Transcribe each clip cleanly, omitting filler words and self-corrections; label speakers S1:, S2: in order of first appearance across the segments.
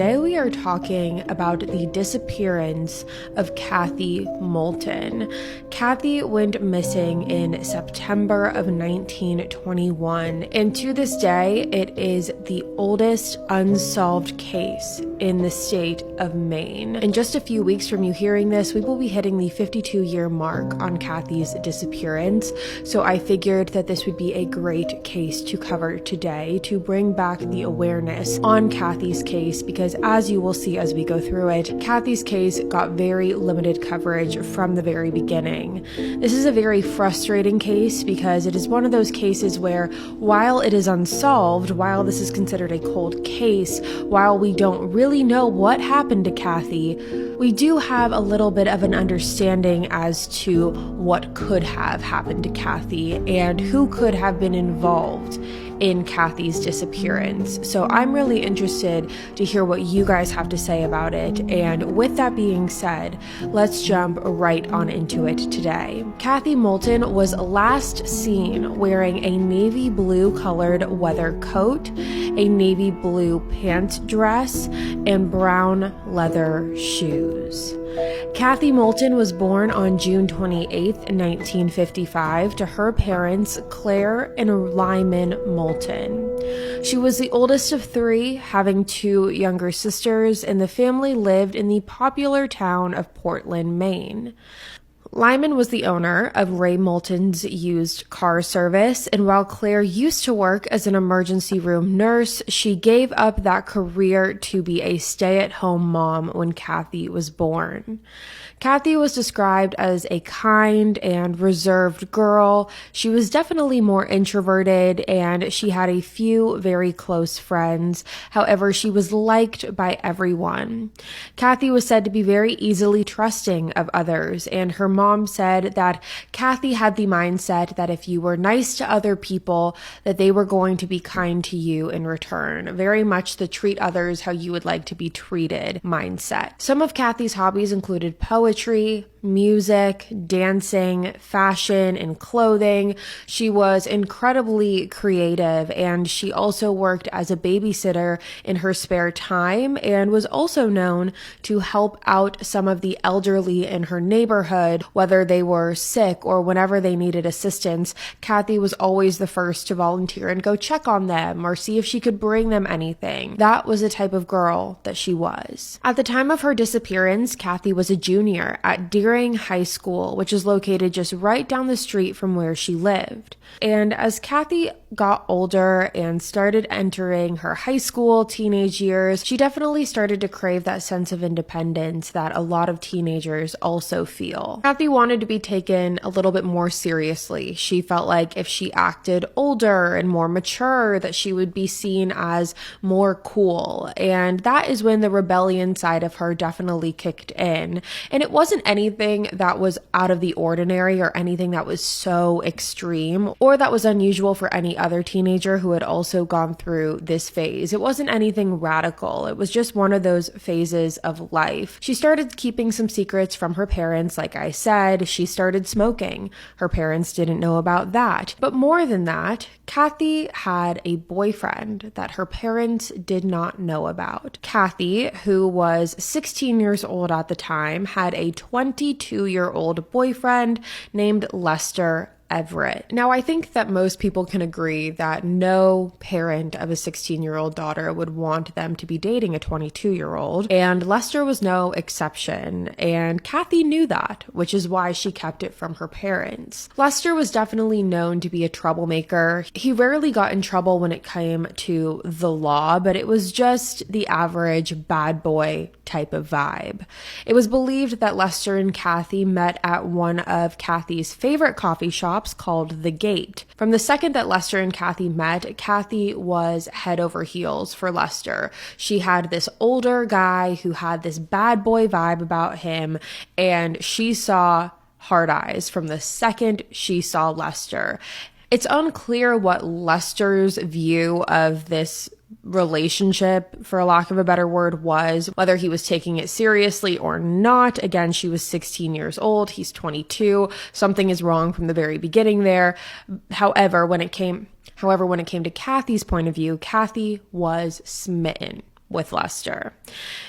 S1: Today we are talking about the disappearance of Kathy Moulton. Kathy went missing in September of 1921, and to this day, it is the oldest unsolved case in the state of Maine. In just a few weeks from you hearing this, we will be hitting the 52-year mark on Kathy's disappearance, so I figured that this would be a great case to cover today to bring back the awareness on Kathy's case, because as you will see as we go through it, Kathy's case got very limited coverage from the very beginning. This is a very frustrating case because it is one of those cases where, while it is unsolved, while this is considered a cold case, while we don't really know what happened to Kathy, we do have a little bit of an understanding as to what could have happened to Kathy and who could have been involved in Kathy's disappearance. So I'm really interested to hear what you guys have to say about it. And with that being said, let's jump right on into it today. Kathy Moulton was last seen wearing a navy blue colored weather coat, a navy blue pant dress, and brown leather shoes. Kathy Moulton was born on June 28, 1955, to her parents, Claire and Lyman Moulton. She was the oldest of three, having two younger sisters, and the family lived in the popular town of Portland, Maine. Lyman was the owner of Ray Moulton's used car service, and while Claire used to work as an emergency room nurse, she gave up that career to be a stay-at-home mom when Kathy was born. Kathy was described as a kind and reserved girl. She was definitely more introverted, and she had a few very close friends. However, she was liked by everyone. Kathy was said to be very easily trusting of others, and her mom said that Kathy had the mindset that if you were nice to other people, that they were going to be kind to you in return. Very much the treat others how you would like to be treated mindset. Some of Kathy's hobbies included poetry, music, dancing, fashion, and clothing. She was incredibly creative, and she also worked as a babysitter in her spare time and was also known to help out some of the elderly in her neighborhood, whether they were sick or whenever they needed assistance. Kathy was always the first to volunteer and go check on them or see if she could bring them anything. That was the type of girl that she was. At the time of her disappearance, Kathy was a junior at Deering High School, which is located just right down the street from where she lived. And as Kathy got older and started entering her high school, teenage years, she definitely started to crave that sense of independence that a lot of teenagers also feel. Kathy wanted to be taken a little bit more seriously. She felt like if she acted older and more mature, that she would be seen as more cool. And that is when the rebellion side of her definitely kicked in. And it wasn't anything that was out of the ordinary or anything that was so extreme or that was unusual for any other teenager who had also gone through this phase. It wasn't anything radical. It was just one of those phases of life. She started keeping some secrets from her parents. Like I said, she started smoking. Her parents didn't know about that. But more than that, Kathy had a boyfriend that her parents did not know about. Kathy, who was 16 years old at the time, had a 22-year-old boyfriend named Lester Everett. Now, I think that most people can agree that no parent of a 16-year-old daughter would want them to be dating a 22-year-old, and Lester was no exception, and Kathy knew that, which is why she kept it from her parents. Lester was definitely known to be a troublemaker. He rarely got in trouble when it came to the law, but it was just the average bad boy type of vibe. It was believed that Lester and Kathy met at one of Kathy's favorite coffee shops called The Gate. From the second that Lester and Kathy met, Kathy was head over heels for Lester. She had this older guy who had this bad boy vibe about him, and she saw hard eyes from the second she saw Lester. It's unclear what Lester's view of this relationship, for lack of a better word, was, whether he was taking it seriously or not. Again, she was 16 years old. He's 22. Something is wrong from the very beginning there. However, when it came to Kathy's point of view, Kathy was smitten. with Lester.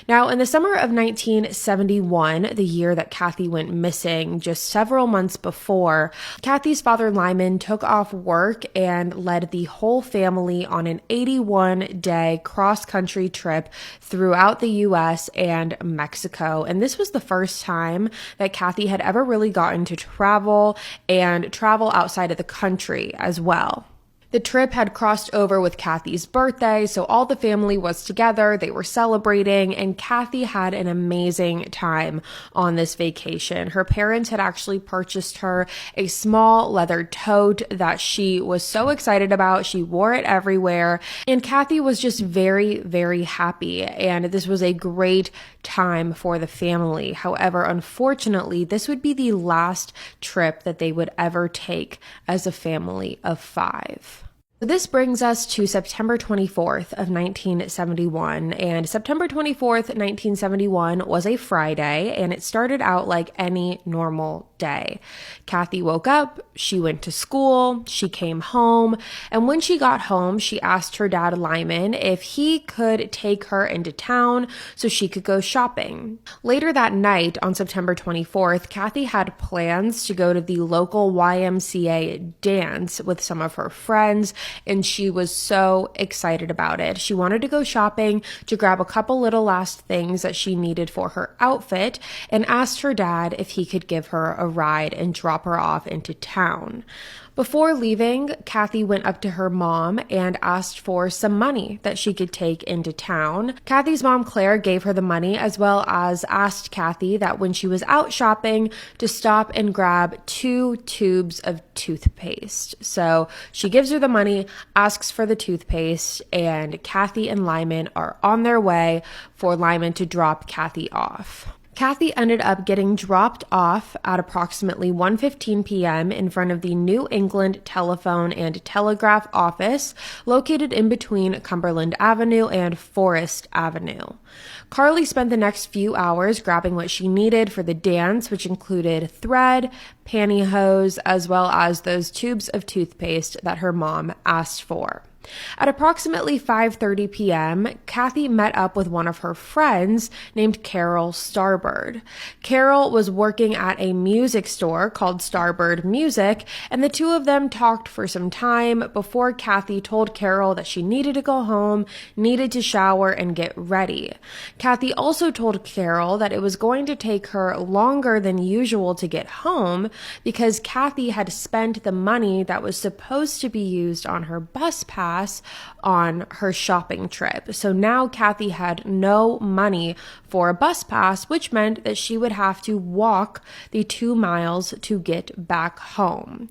S1: Now, in the summer of 1971, the year that Kathy went missing, just several months before, Kathy's father Lyman took off work and led the whole family on an 81-day cross-country trip throughout the U.S. and Mexico. And this was the first time that Kathy had ever really gotten to travel and travel outside of the country as well. The trip had crossed over with Kathy's birthday, so all the family was together, they were celebrating, and Kathy had an amazing time on this vacation. Her parents had actually purchased her a small leather tote that she was so excited about. She wore it everywhere, and Kathy was just very, very happy, and this was a great time for the family. However, unfortunately, this would be the last trip that they would ever take as a family of 5. This brings us to September 24th of 1971, and September 24th, 1971 was a Friday, and it started out like any normal day. Kathy woke up, she went to school, she came home, and when she got home, she asked her dad Lyman if he could take her into town so she could go shopping. Later that night, on September 24th, Kathy had plans to go to the local YMCA dance with some of her friends, and she was so excited about it. She wanted to go shopping to grab a couple little last things that she needed for her outfit and asked her dad if he could give her a ride and drop her off into town. Before leaving, Kathy went up to her mom and asked for some money that she could take into town. Kathy's mom, Claire, gave her the money, as well as asked Kathy that when she was out shopping to stop and grab 2 tubes of toothpaste. So she gives her the money, asks for the toothpaste, and Kathy and Lyman are on their way for Lyman to drop Kathy off. Kathy ended up getting dropped off at approximately 1:15 p.m. in front of the New England Telephone and Telegraph office located in between Cumberland Avenue and Forest Avenue. Carly spent the next few hours grabbing what she needed for the dance, which included thread, pantyhose, as well as those tubes of toothpaste that her mom asked for. At approximately 5:30 p.m., Kathy met up with one of her friends named Carol Starbird. Carol was working at a music store called Starbird Music, and the two of them talked for some time before Kathy told Carol that she needed to go home, needed to shower, and get ready. Kathy also told Carol that it was going to take her longer than usual to get home because Kathy had spent the money that was supposed to be used on her bus pass on her shopping trip. So now Kathy had no money for a bus pass, which meant that she would have to walk the 2 miles to get back home.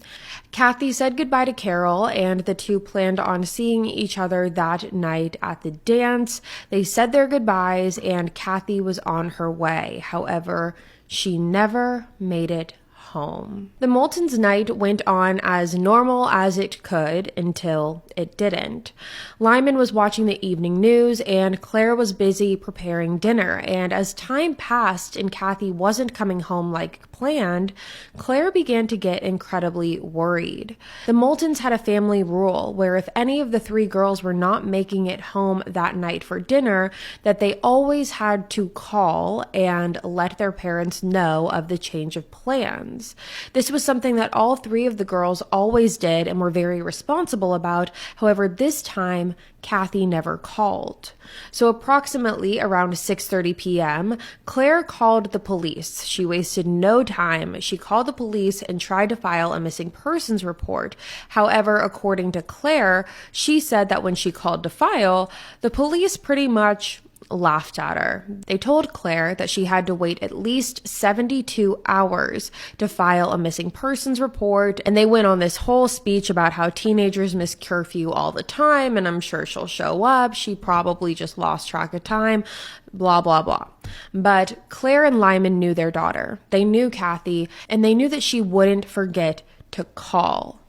S1: Kathy said goodbye to Carol, and the two planned on seeing each other that night at the dance. They said their goodbyes, and Kathy was on her way. However, she never made it home. The Moultons' night went on as normal as it could until it didn't. Lyman was watching the evening news and Claire was busy preparing dinner, and as time passed and Kathy wasn't coming home like planned, Claire began to get incredibly worried. The Moultons had a family rule where if any of the 3 girls were not making it home that night for dinner, that they always had to call and let their parents know of the change of plans. This was something that all 3 of the girls always did and were very responsible about. However, this time, Kathy never called. So approximately around 6:30 p.m., Claire called the police. She wasted no time. She called the police and tried to file a missing persons report. However, according to Claire, she said that when she called to file, the police pretty much laughed at her. They told Claire that she had to wait at least 72 hours to file a missing persons report, and they went on this whole speech about how teenagers miss curfew all the time, and I'm sure she'll show up. She probably just lost track of time, blah, blah, blah. But Claire and Lyman knew their daughter. They knew Kathy, and they knew that she wouldn't forget to call.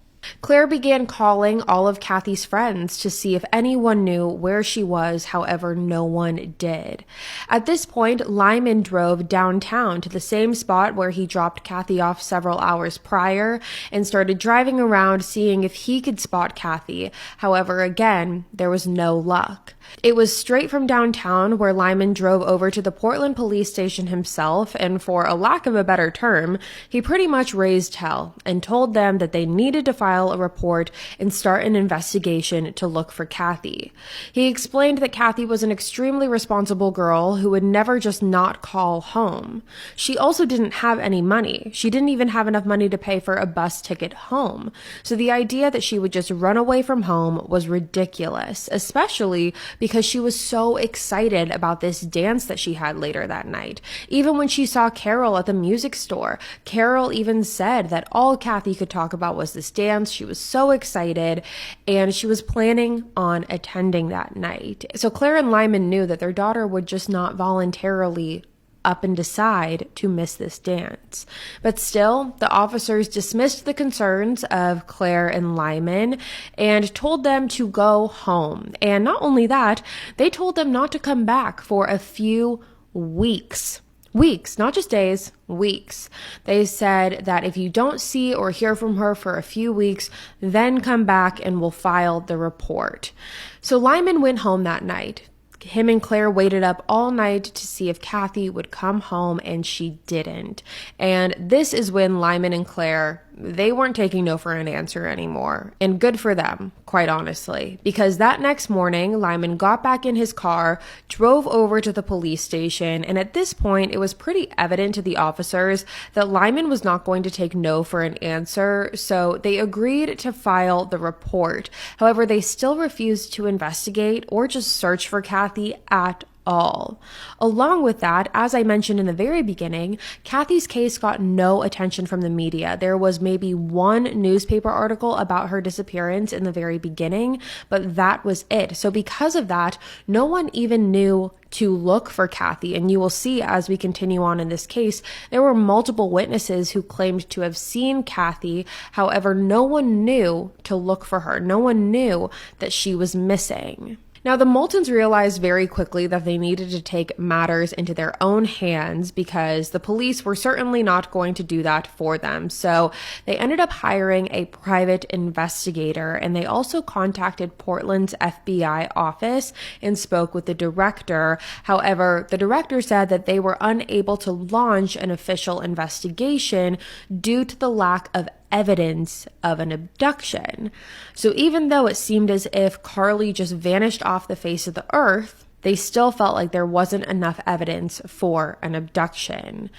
S1: Claire began calling all of Kathy's friends to see if anyone knew where she was, however, no one did. At this point, Lyman drove downtown to the same spot where he dropped Kathy off several hours prior and started driving around seeing if he could spot Kathy. However, again, there was no luck. It was straight from downtown where Lyman drove over to the Portland police station himself, and for a lack of a better term, he pretty much raised hell and told them that they needed to file a report and start an investigation to look for Kathy. He explained that Kathy was an extremely responsible girl who would never just not call home. She also didn't have any money. She didn't even have enough money to pay for a bus ticket home. So the idea that she would just run away from home was ridiculous, especially because she was so excited about this dance that she had later that night. Even when she saw Carol at the music store, Carol even said that all Kathy could talk about was this dance. She was so excited, and she was planning on attending that night. So Claire and Lyman knew that their daughter would just not voluntarily up and decide to miss this dance. But still, the officers dismissed the concerns of Claire and Lyman and told them to go home. And not only that, they told them not to come back for a few weeks. Weeks, not just days, weeks. They said that if you don't see or hear from her for a few weeks, then come back and we'll file the report. So Lyman went home that night. Him and Claire waited up all night to see if Kathy would come home, and she didn't. And this is when Lyman and Claire, they weren't taking no for an answer anymore. And good for them, quite honestly, because that next morning, Lyman got back in his car, drove over to the police station, and at this point, it was pretty evident to the officers that Lyman was not going to take no for an answer, so they agreed to file the report. However, they still refused to investigate or just search for Kathy at all. Along with that, as I mentioned in the very beginning, Kathy's case got no attention from the media. There was maybe one newspaper article about her disappearance in the very beginning, but that was it. So because of that, no one even knew to look for Kathy. And you will see as we continue on in this case, there were multiple witnesses who claimed to have seen Kathy. However, no one knew to look for her. No one knew that she was missing. Now, the Moultons realized very quickly that they needed to take matters into their own hands because the police were certainly not going to do that for them. So they ended up hiring a private investigator, and they also contacted Portland's FBI office and spoke with the director. However, the director said that they were unable to launch an official investigation due to the lack of evidence of an abduction. So even though it seemed as if Carly just vanished off the face of the earth, they still felt like there wasn't enough evidence for an abduction.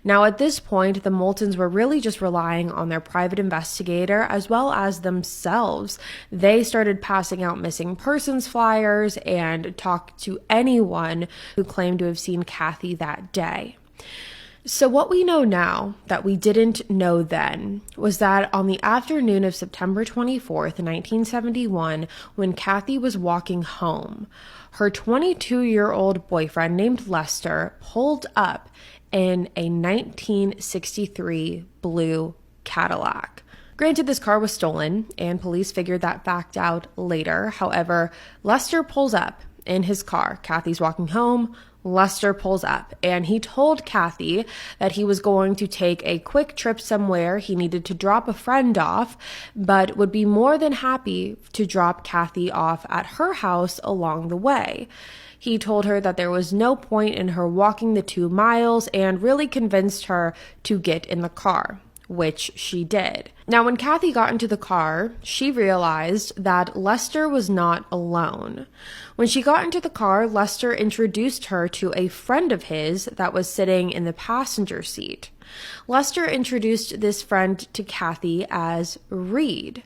S1: Now, at this point, the Moultons were really just relying on their private investigator as well as themselves. They started passing out missing persons flyers and talked to anyone who claimed to have seen Kathy that day. So what we know now that we didn't know then was that on the afternoon of September 24th, 1971, when Kathy was walking home, her 22-year-old boyfriend named Lester pulled up in a 1963 blue Cadillac. Granted, this car was stolen, and police figured that fact out later. However, Lester pulls up in his car. Kathy's walking home. Lester pulls up, and he told Kathy that he was going to take a quick trip somewhere. He needed to drop a friend off, but would be more than happy to drop Kathy off at her house along the way. He told her that there was no point in her walking the 2 miles and really convinced her to get in the car, which she did. Now, when Kathy got into the car, she realized that Lester was not alone. When she got into the car, Lester introduced her to a friend of his that was sitting in the passenger seat. Lester introduced this friend to Kathy as Reed.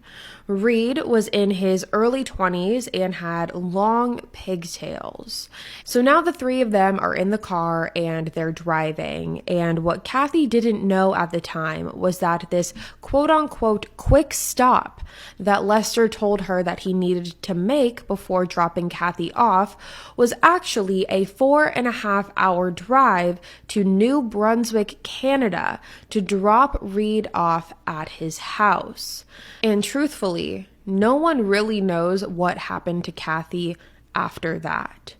S1: Reed was in his early 20s and had long pigtails. So now the three of them are in the car and they're driving. And what Kathy didn't know at the time was that this quote-unquote quick stop that Lester told her that he needed to make before dropping Kathy off was actually a 4.5-hour drive to New Brunswick, Canada, to drop Reed off at his house. And truthfully, no one really knows what happened to Kathy after that.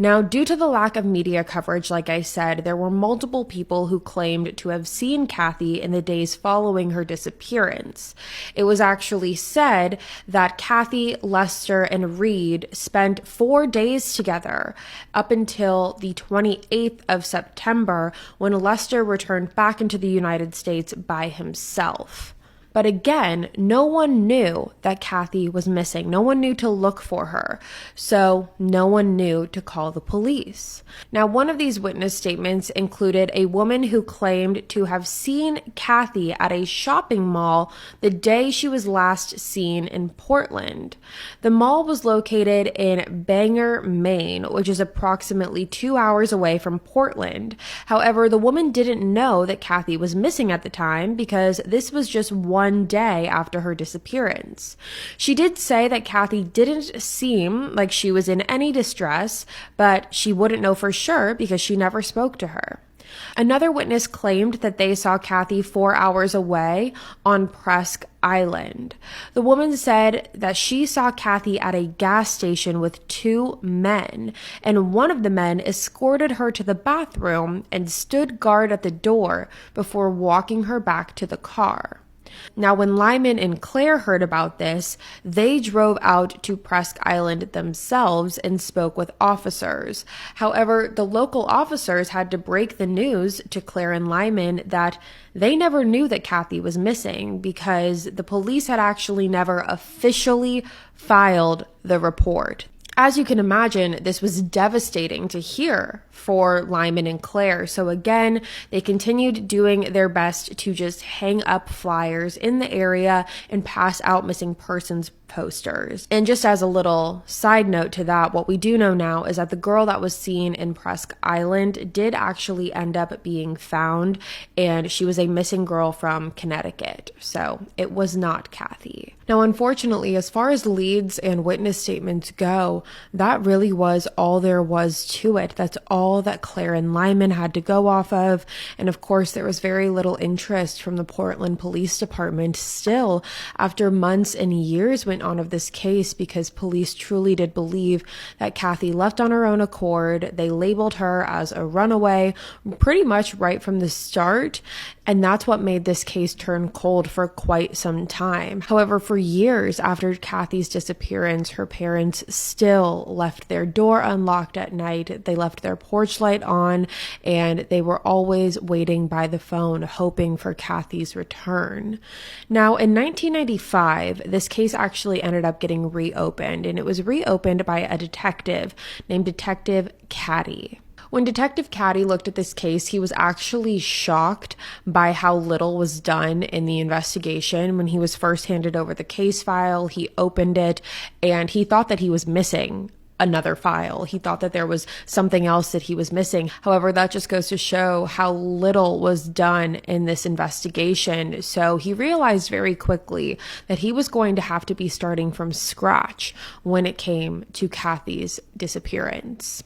S1: Now, due to the lack of media coverage, like I said, there were multiple people who claimed to have seen Kathy in the days following her disappearance. It was actually said that Kathy, Lester, and Reed spent 4 days together up until the 28th of September when Lester returned back into the United States by himself. But again, no one knew that Kathy was missing. No one knew to look for her. So no one knew to call the police. Now, one of these witness statements included a woman who claimed to have seen Kathy at a shopping mall the day she was last seen in Portland. The mall was located in Bangor, Maine, which is approximately 2 hours away from Portland. However, the woman didn't know that Kathy was missing at the time because this was just one day after her disappearance. She did say that Kathy didn't seem like she was in any distress, but she wouldn't know for sure because she never spoke to her. Another witness claimed that they saw Kathy 4 hours away on Presque Island. The woman said that she saw Kathy at a gas station with 2 men, and one of the men escorted her to the bathroom and stood guard at the door before walking her back to the car. Now, when Lyman and Claire heard about this, they drove out to Presque Island themselves and spoke with officers. However, the local officers had to break the news to Claire and Lyman that they never knew that Kathy was missing because the police had actually never officially filed the report. As you can imagine, this was devastating to hear for Lyman and Claire. So again, they continued doing their best to just hang up flyers in the area and pass out missing persons posters. And just as a little side note to that, what we do know now is that the girl that was seen in Presque Island did actually end up being found, and she was a missing girl from Connecticut. So it was not Kathy. Now, unfortunately, as far as leads and witness statements go, that really was all there was to it. That's all that Claire and Lyman had to go off of. And of course, there was very little interest from the Portland Police Department still after months and years went on of this case, because police truly did believe that Kathy left on her own accord. They labeled her as a runaway pretty much right from the start. And that's what made this case turn cold for quite some time. However, for years after Kathy's disappearance, her parents still left their door unlocked at night. They left their porch light on, and they were always waiting by the phone, hoping for Kathy's return. Now, in 1995, this case actually ended up getting reopened, and it was reopened by a detective named Detective Caddy. When Detective Caddy looked at this case, he was actually shocked by how little was done in the investigation. When he was first handed over the case file, he opened it and he thought that he was missing another file. He thought that there was something else that he was missing. However, that just goes to show how little was done in this investigation. So he realized very quickly that he was going to have to be starting from scratch when it came to Kathy's disappearance.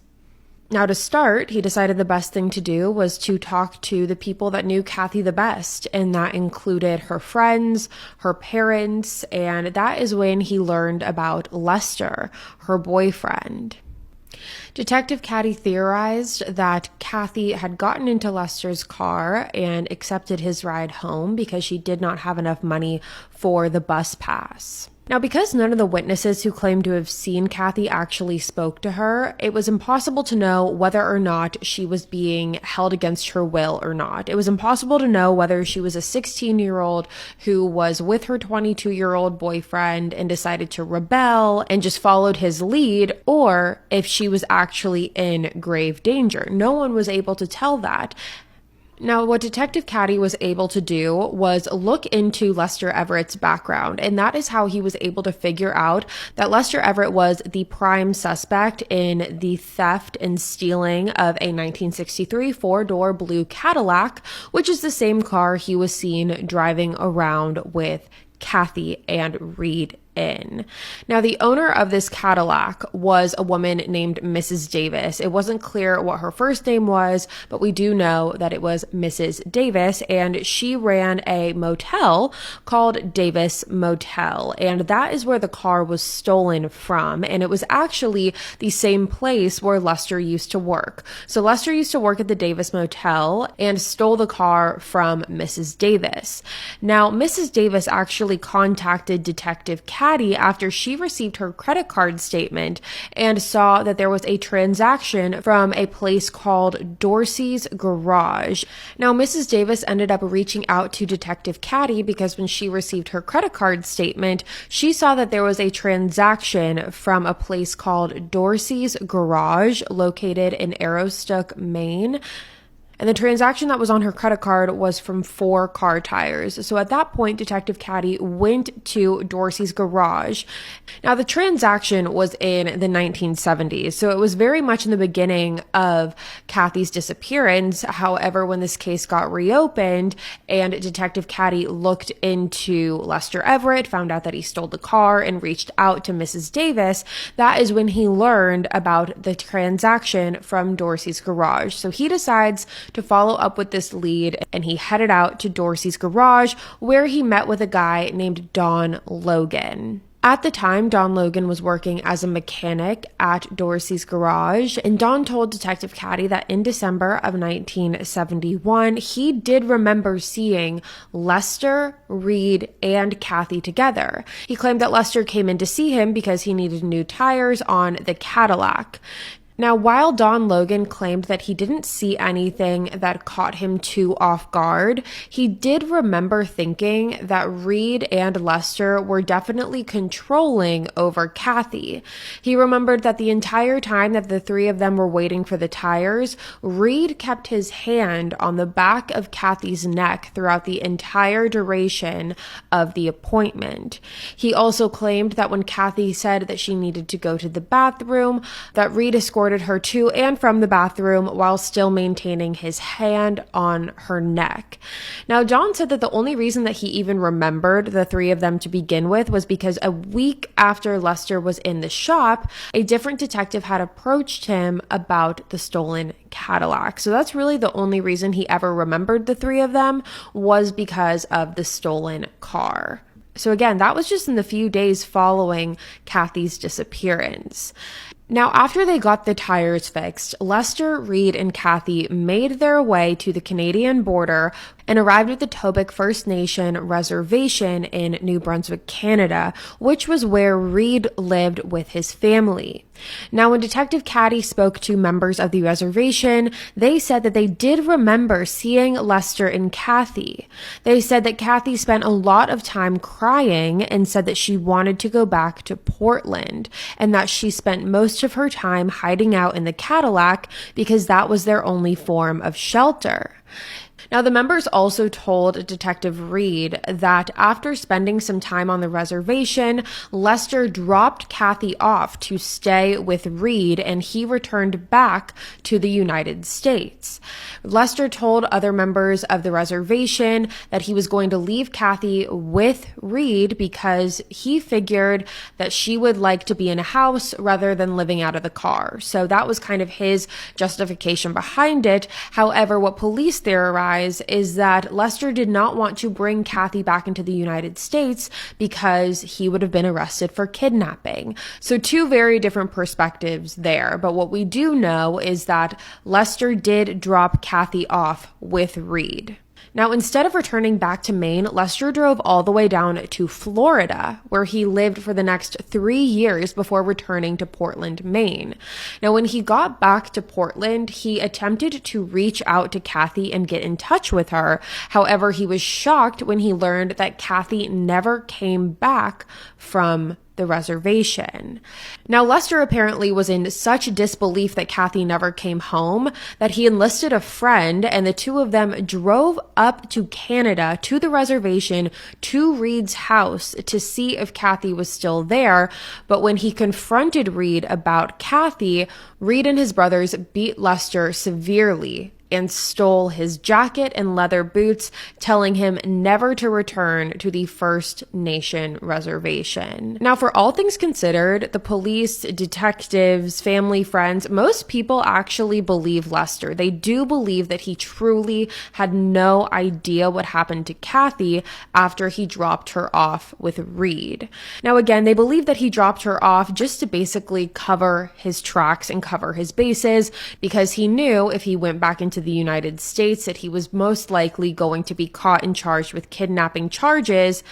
S1: Now, to start, he decided the best thing to do was to talk to the people that knew Kathy the best, and that included her friends, her parents, and that is when he learned about Lester, her boyfriend. Detective Caddy theorized that Kathy had gotten into Lester's car and accepted his ride home because she did not have enough money for the bus pass. Now, because none of the witnesses who claimed to have seen Kathy actually spoke to her, it was impossible to know whether or not she was being held against her will or not. It was impossible to know whether she was a 16-year-old who was with her 22-year-old boyfriend and decided to rebel and just followed his lead, or if she was actually in grave danger. No one was able to tell that. Now, what Detective Caddy was able to do was look into Lester Everett's background, and that is how he was able to figure out that Lester Everett was the prime suspect in the theft and stealing of a 1963 four-door blue Cadillac, which is the same car he was seen driving around with Kathy and Reed in. Now, the owner of this Cadillac was a woman named Mrs. Davis. It wasn't clear what her first name was, but we do know that it was Mrs. Davis, and she ran a motel called Davis Motel, and that is where the car was stolen from, and it was actually the same place where Lester used to work. So Lester used to work at the Davis Motel and stole the car from Mrs. Davis. Now, Mrs. Davis actually contacted Detective Caddy after she received her credit card statement and saw that there was a transaction from a place called Dorsey's Garage. Now, Mrs. Davis ended up reaching out to Detective Caddy because when she received her credit card statement, she saw that there was a transaction from a place called Dorsey's Garage located in Aroostook, Maine. And the transaction that was on her credit card was from 4 car tires. So at that point, Detective Caddy went to Dorsey's Garage. Now, the transaction was in the 1970s, so it was very much in the beginning of Kathy's disappearance. However, when this case got reopened and Detective Caddy looked into Lester Everett, found out that he stole the car and reached out to Mrs. Davis, that is when he learned about the transaction from Dorsey's Garage. So he decides to follow up with this lead, and he headed out to Dorsey's Garage, where he met with a guy named Don Logan. At the time, Don Logan was working as a mechanic at Dorsey's Garage, and Don told Detective Caddy that in December of 1971, he did remember seeing Lester, Reed, and Kathy together. He claimed that Lester came in to see him because he needed new tires on the Cadillac. Now, while Don Logan claimed that he didn't see anything that caught him too off guard, he did remember thinking that Reed and Lester were definitely controlling over Kathy. He remembered that the entire time that the three of them were waiting for the tires, Reed kept his hand on the back of Kathy's neck throughout the entire duration of the appointment. He also claimed that when Kathy said that she needed to go to the bathroom, that Reed escorted her to and from the bathroom while still maintaining his hand on her neck. Now, Don said that the only reason that he even remembered the three of them to begin with was because a week after Lester was in the shop, a different detective had approached him about the stolen Cadillac. So that's really the only reason he ever remembered the three of them, was because of the stolen car. So again, that was just in the few days following Kathy's disappearance. Now, after they got the tires fixed, Lester, Reed, and Kathy made their way to the Canadian border and arrived at the Tobic First Nation reservation in New Brunswick, Canada, which was where Reed lived with his family. Now, when Detective Caddy spoke to members of the reservation, they said that they did remember seeing Lester and Kathy. They said that Kathy spent a lot of time crying and said that she wanted to go back to Portland, and that she spent most of her time hiding out in the Cadillac because that was their only form of shelter. Now, the members also told Detective Reed that after spending some time on the reservation, Lester dropped Kathy off to stay with Reed, and he returned back to the United States. Lester told other members of the reservation that he was going to leave Kathy with Reed because he figured that she would like to be in a house rather than living out of the car. So that was kind of his justification behind it. However, what police theorized is that Lester did not want to bring Kathy back into the United States because he would have been arrested for kidnapping. So two very different perspectives there. But what we do know is that Lester did drop Kathy off with Reed. Now, instead of returning back to Maine, Lester drove all the way down to Florida, where he lived for the next 3 years before returning to Portland, Maine. Now, when he got back to Portland, he attempted to reach out to Kathy and get in touch with her. However, he was shocked when he learned that Kathy never came back from the reservation. Now, Lester apparently was in such disbelief that Kathy never came home that he enlisted a friend, and the two of them drove up to Canada to the reservation to Reed's house to see if Kathy was still there. But when he confronted Reed about Kathy, Reed and his brothers beat Lester severely and stole his jacket and leather boots, telling him never to return to the First Nation reservation. Now, for all things considered, the police, detectives, family, friends, most people actually believe Lester. They do believe that he truly had no idea what happened to Kathy after he dropped her off with Reed. Now, again, they believe that he dropped her off just to basically cover his tracks and cover his bases, because he knew if he went back into the United States that he was most likely going to be caught and charged with kidnapping charges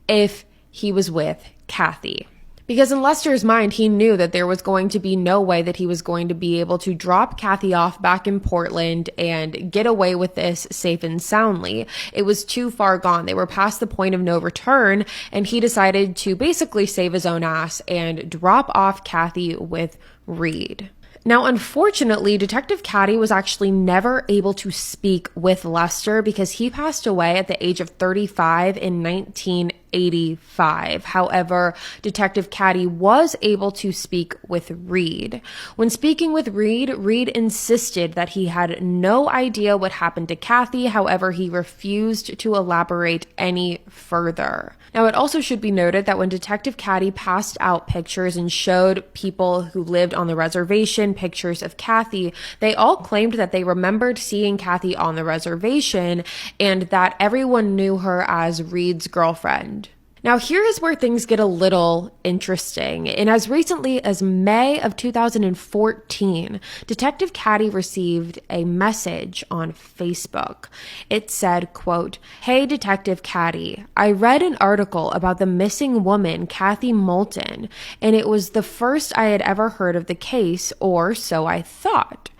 S1: if he was with Kathy. Because in Lester's mind, he knew that there was going to be no way that he was going to be able to drop Kathy off back in Portland and get away with this safe and soundly. It was too far gone. They were past the point of no return, and he decided to basically save his own ass and drop off Kathy with Reed. Now, unfortunately, Detective Caddy was actually never able to speak with Lester because he passed away at the age of 35 in 1985. However, Detective Caddy was able to speak with Reed. When speaking with Reed, Reed insisted that he had no idea what happened to Kathy. However, he refused to elaborate any further. Now, it also should be noted that when Detective Caddy passed out pictures and showed people who lived on the reservation pictures of Kathy, they all claimed that they remembered seeing Kathy on the reservation and that everyone knew her as Reed's girlfriend. Now, here is where things get a little interesting. And as recently as May of 2014, Detective Caddy received a message on Facebook. It said, quote, "Hey, Detective Caddy, I read an article about the missing woman, Kathy Moulton, and it was the first I had ever heard of the case, or so I thought.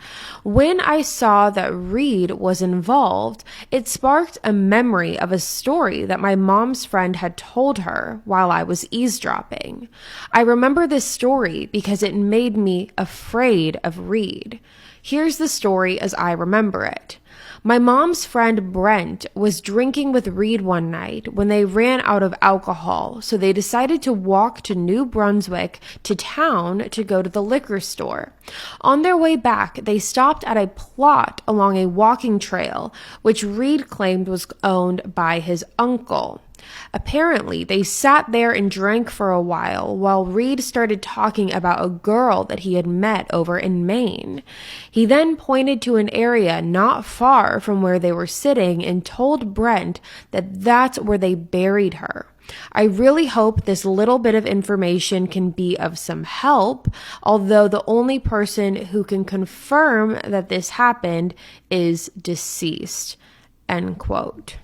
S1: When I saw that Reed was involved, it sparked a memory of a story that my mom's friend had told her while I was eavesdropping. I remember this story because it made me afraid of Reed. Here's the story as I remember it. My mom's friend Brent was drinking with Reed one night when they ran out of alcohol, so they decided to walk to New Brunswick to town to go to the liquor store. On their way back, they stopped at a plot along a walking trail, which Reed claimed was owned by his uncle. Apparently, they sat there and drank for a while Reed started talking about a girl that he had met over in Maine. He then pointed to an area not far from where they were sitting and told Brent that that's where they buried her. I really hope this little bit of information can be of some help, although the only person who can confirm that this happened is deceased." End quote.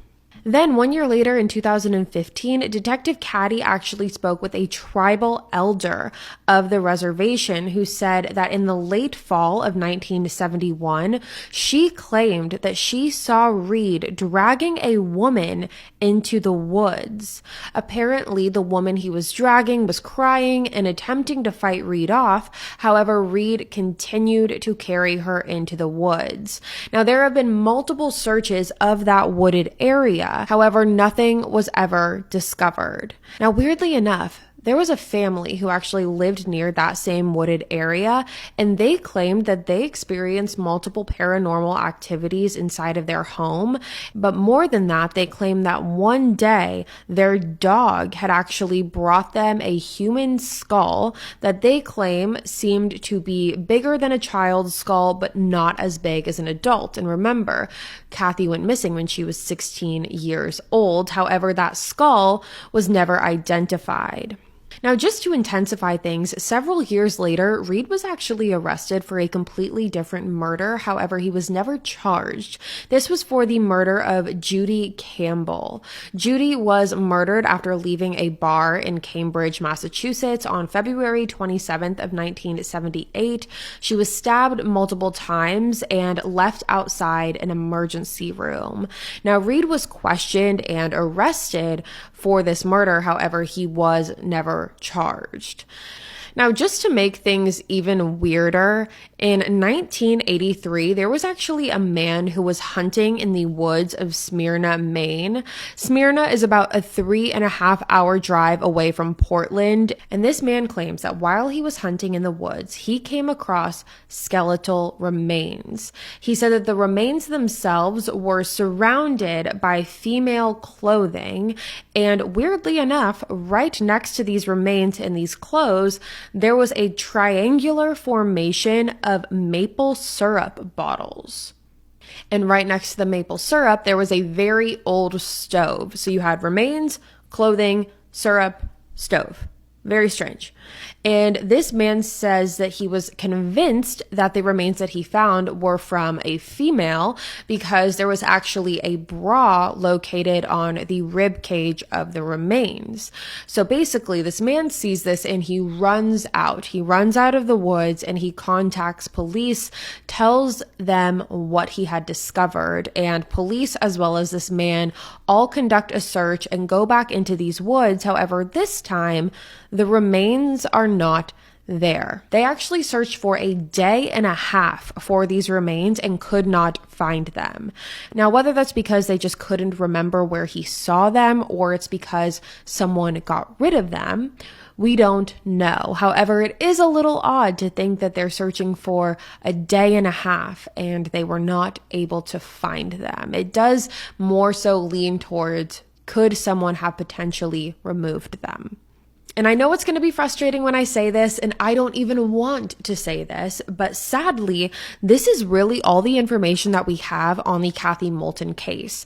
S1: Then 1 year later in 2015, Detective Caddy actually spoke with a tribal elder of the reservation who said that in the late fall of 1971, she claimed that she saw Reed dragging a woman into the woods. Apparently, the woman he was dragging was crying and attempting to fight Reed off. However, Reed continued to carry her into the woods. Now, there have been multiple searches of that wooded area. However, nothing was ever discovered. Now, weirdly enough, there was a family who actually lived near that same wooded area, and they claimed that they experienced multiple paranormal activities inside of their home. But more than that, they claimed that one day their dog had actually brought them a human skull that they claim seemed to be bigger than a child's skull, but not as big as an adult. And remember, Kathy went missing when she was 16 years old. However, that skull was never identified. Now, just to intensify things, several years later, Reed was actually arrested for a completely different murder. However, he was never charged. This was for the murder of Judy Campbell. Judy was murdered after leaving a bar in Cambridge, Massachusetts on February 27th of 1978. She was stabbed multiple times and left outside an emergency room. Now, Reed was questioned and arrested for this murder. However, he was never were charged. Now, just to make things even weirder, in 1983, there was actually a man who was hunting in the woods of Smyrna, Maine. Smyrna is about a 3.5-hour drive away from Portland, and this man claims that while he was hunting in the woods, he came across skeletal remains. He said that the remains themselves were surrounded by female clothing, and weirdly enough, right next to these remains and these clothes, there was a triangular formation of maple syrup bottles. And right next to the maple syrup, there was a very old stove. So you had remains, clothing, syrup, stove. Very strange. And this man says that he was convinced that the remains that he found were from a female because there was actually a bra located on the rib cage of the remains. So basically, this man sees this and he runs out. He runs out of the woods and he contacts police, tells them what he had discovered. And police, as well as this man, all conduct a search and go back into these woods. However, this time, the remains are not there. They actually searched for a day and a half for these remains and could not find them. Now, whether that's because they just couldn't remember where he saw them or it's because someone got rid of them, we don't know. However, it is a little odd to think that they're searching for a day and a half and they were not able to find them. It does more so lean towards, could someone have potentially removed them? And I know it's going to be frustrating when I say this, and I don't even want to say this, but sadly, this is really all the information that we have on the Kathy Moulton case.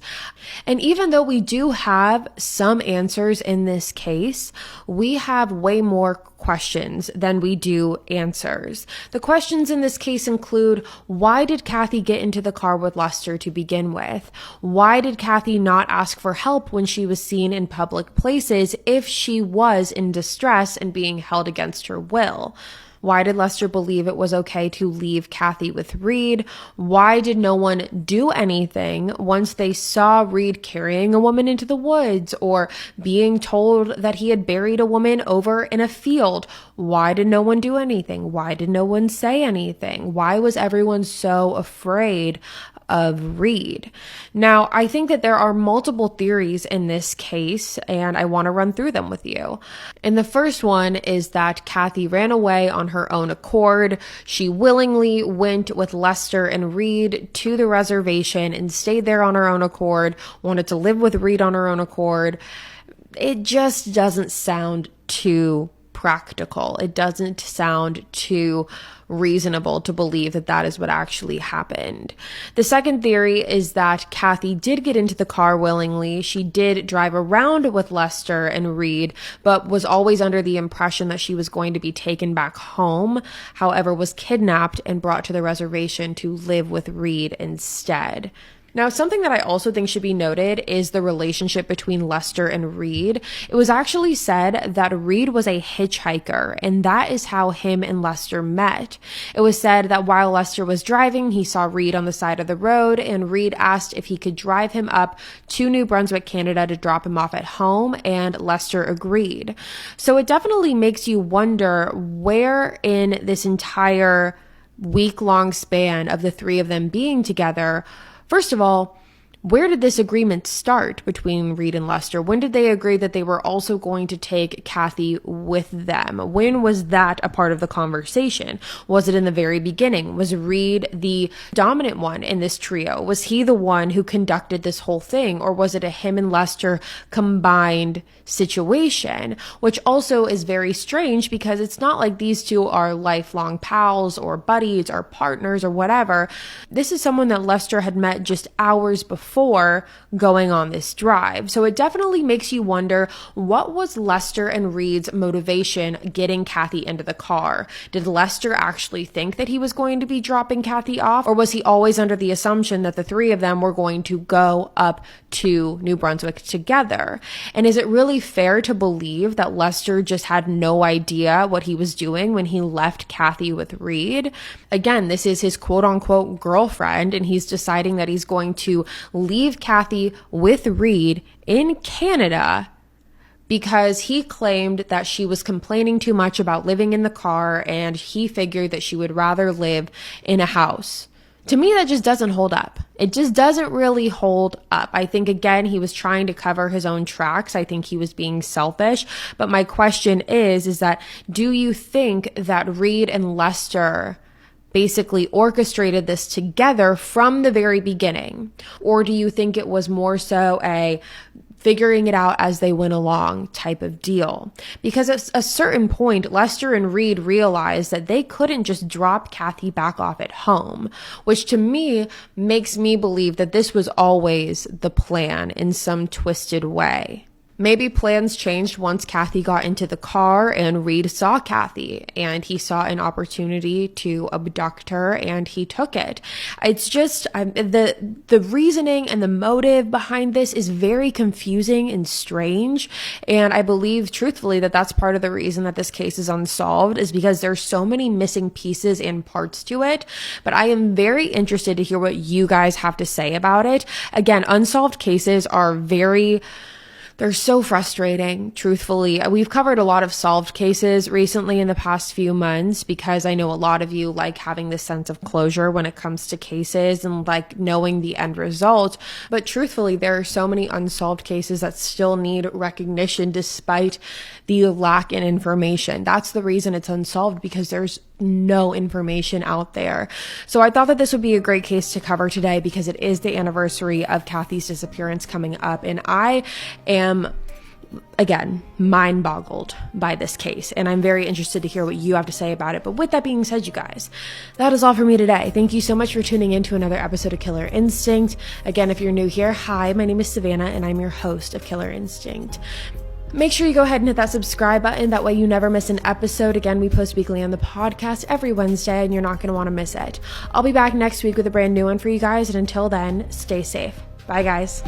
S1: And even though we do have some answers in this case, we have way more questions than we do answers. The questions in this case include, why did Kathy get into the car with Lester to begin with? Why did Kathy not ask for help when she was seen in public places if she was in distress and being held against her will? Why did Lester believe it was okay to leave Kathy with Reed? Why did no one do anything once they saw Reed carrying a woman into the woods or being told that he had buried a woman over in a field? Why did no one do anything? Why did no one say anything? Why was everyone so afraid of Reed? Now, I think that there are multiple theories in this case, and I want to run through them with you. And the first one is that Kathy ran away on her own accord. She willingly went with Lester and Reed to the reservation and stayed there on her own accord, wanted to live with Reed on her own accord. It just doesn't sound too practical. It doesn't sound too reasonable to believe that that is what actually happened. The second theory is that Kathy did get into the car willingly. She did drive around with Lester and Reed, but was always under the impression that she was going to be taken back home. However, was kidnapped and brought to the reservation to live with Reed instead. Now, something that I also think should be noted is the relationship between Lester and Reed. It was actually said that Reed was a hitchhiker, and that is how him and Lester met. It was said that while Lester was driving, he saw Reed on the side of the road, and Reed asked if he could drive him up to New Brunswick, Canada to drop him off at home, and Lester agreed. So it definitely makes you wonder where in this entire week-long span of the three of them being together, first of all, where did this agreement start between Reed and Lester? When did they agree that they were also going to take Kathy with them? When was that a part of the conversation? Was it in the very beginning? Was Reed the dominant one in this trio? Was he the one who conducted this whole thing? Or was it a him and Lester combined situation? Which also is very strange because it's not like these two are lifelong pals or buddies or partners or whatever. This is someone that Lester had met just hours before going on this drive. So it definitely makes you wonder, what was Lester and Reed's motivation getting Kathy into the car? Did Lester actually think that he was going to be dropping Kathy off? Or was he always under the assumption that the three of them were going to go up to New Brunswick together? And is it really fair to believe that Lester just had no idea what he was doing when he left Kathy with Reed? Again, this is his quote unquote girlfriend, and he's deciding that he's going to leave Kathy with Reed in Canada because he claimed that she was complaining too much about living in the car and he figured that she would rather live in a house. To me, that just doesn't hold up. It just doesn't really hold up. I think, again, he was trying to cover his own tracks. I think he was being selfish. But my question is that do you think that Reed and Lester basically orchestrated this together from the very beginning? Or do you think it was more so a figuring it out as they went along type of deal? Because at a certain point, Lester and Reed realized that they couldn't just drop Kathy back off at home, which to me makes me believe that this was always the plan in some twisted way. Maybe plans changed once Kathy got into the car and Reed saw Kathy and he saw an opportunity to abduct her and he took it. It's just the reasoning and the motive behind this is very confusing and strange. And I believe truthfully that that's part of the reason that this case is unsolved, is because there's so many missing pieces and parts to it. But I am very interested to hear what you guys have to say about it. Again, unsolved cases are they're so frustrating, truthfully. We've covered a lot of solved cases recently in the past few months because I know a lot of you like having this sense of closure when it comes to cases and like knowing the end result. But truthfully, there are so many unsolved cases that still need recognition despite the lack in information. That's the reason it's unsolved, because there's no information out there. So I thought that this would be a great case to cover today because it is the anniversary of Kathy's disappearance coming up. And I am, again, mind boggled by this case. And I'm very interested to hear what you have to say about it. But with that being said, you guys, that is all for me today. Thank you so much for tuning in to another episode of Killer Instinct. Again, if you're new here, hi, my name is Savannah and I'm your host of Killer Instinct. Make sure you go ahead and hit that subscribe button. That way you never miss an episode. Again, we post weekly on the podcast every Wednesday and you're not going to want to miss it. I'll be back next week with a brand new one for you guys. And until then, stay safe. Bye, guys.